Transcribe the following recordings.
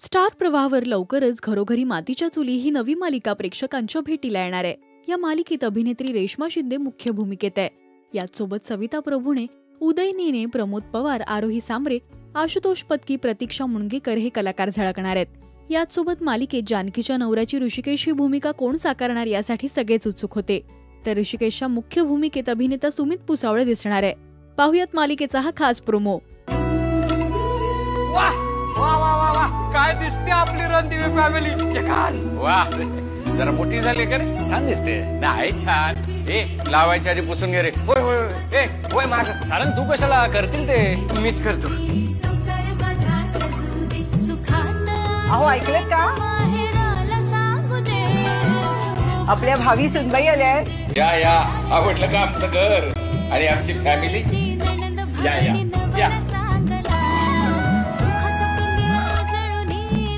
Star प्रवाहावर लवकरच घरोघरी मातीच्या चुली ही नवी मालिका प्रेक्षकांच्या भेटीला येणार आहे। या मालिकेत अभिनेत्री रेश्मा शिंदे मुख्य भूमिकेत आहे। याच सोबत सविता प्रभूने, उदय नेने, प्रमोद पवार, आरोही सांबरे, आशुतोष पत्की, प्रतीक्षा मुणगेकर हे कलाकार झळकणार आहेत। याच सोबत मालिकेत जानकीच्या नवऱ्याची ऋषिकेश ही भूमिका कोण साकारणार यासाठी सगळेच उत्सुक होते। तर ऋषिकेशच्या मुख्य भूमिकेत अभिनेता सुमित पुसावळे दिसणार आहे। पाहुयात मालिकेचा हा खास प्रोमो। काय दिसते आपली रणदिवे फॅमिली। वाह, जरा मोठी झाली का रे? छान दिसते। नाही छान। लावायच्या आधी पुसून घे रे। होय होय होय माग सारंग तू कशाला करतील ते? मीच करतो। अहो ऐकलं का? आपल्या भावी सुनबाई आल्या। या आवडलं का आमचं घर आणि आमची फॅमिली? या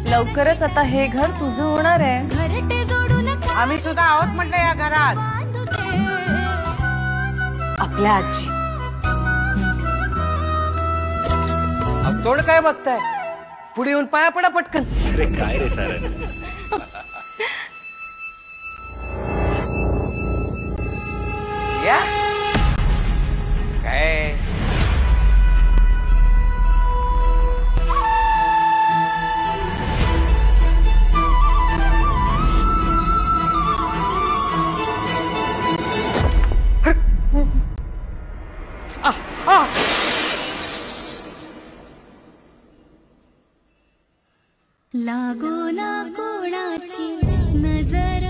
लवकरच आता हे घर तुझं होणार आहे। आम्ही सुद्धा आहोत म्हटलं या घरात। आपल्या आजी तोड काय बघताय? पुढे येऊन पाया पडा पटकन। अरे काय रे सारंग, या काय लागो ना कोणाची नजर,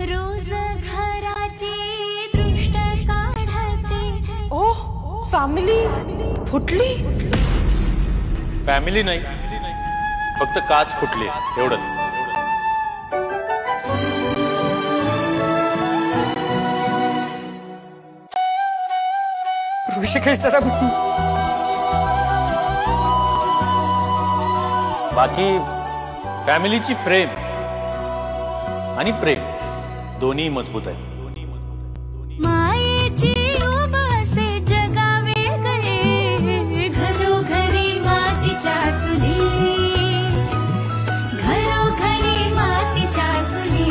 रोज घराची दृष्ट काढते। ओह, फॅमिली फुटली। फॅमिली नाही, फक्त काच फुटली एवढंच। ऋषिकेश दादा, बाकी फॅमिलीची फ्रेम आणि प्रेम दोन्ही मजबूत आहे। मायेची उब असे जगा वेगळे, घरोघरी मातीच्या चुली, घरोघरी मातीच्या चुली,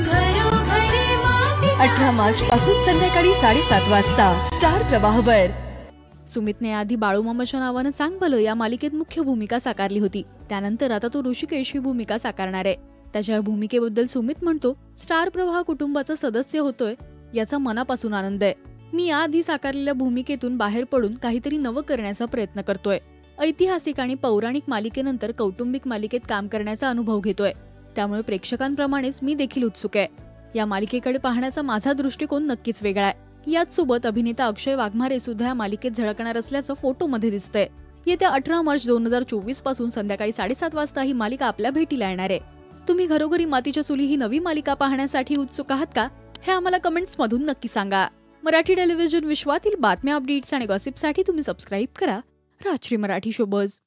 घरोघरी माती। 18 मार्च पासून संध्याकाळी 7:30 वाजता स्टार प्रवाहावर। सुमितने आधी बाळूमामाच्या नावानं सांग भलं या मालिकेत मुख्य भूमिका साकारली होती। त्यानंतर आता तो ऋषिकेश ही भूमिका साकारणार आहे। त्याच्या भूमिकेबद्दल सुमित म्हणतो, स्टार प्रवाह कुटुंबाचा सदस्य होतोय याचा मनापासून आनंद आहे। मी याआधी साकारलेल्या भूमिकेतून बाहेर पडून काहीतरी नवं करण्याचा प्रयत्न करतोय। ऐतिहासिक आणि पौराणिक मालिकेनंतर कौटुंबिक मालिकेत काम करण्याचा अनुभव घेतोय। त्यामुळे प्रेक्षकांप्रमाणेच मी देखील उत्सुक आहे। या मालिकेकडे पाहण्याचा माझा दृष्टिकोन नक्कीच वेगळा आहे। याच सोबत अभिनेता अक्षय वाघमारे सुद्धा या मालिकेत झळकणार असल्याचं फोटोमध्ये दिसतंय। येत्या 18 मार्च 2024 पासून संध्याकाळी 7:30 वाजता ही मालिका आपल्या भेटीला येणार आहे। तुम्ही घरोघरी मातीच्या चुली ही नवी मालिका पाहण्यासाठी उत्सुक आहात का? हे आम्हाला कमेंट्स मधून नक्की सांगा। मराठी टेलिव्हिजन विश्वातील बातम्या, अपडेट्स आणि गॉसिपसाठी तुम्ही सबस्क्राईब करा राजश्री मराठी शोबज।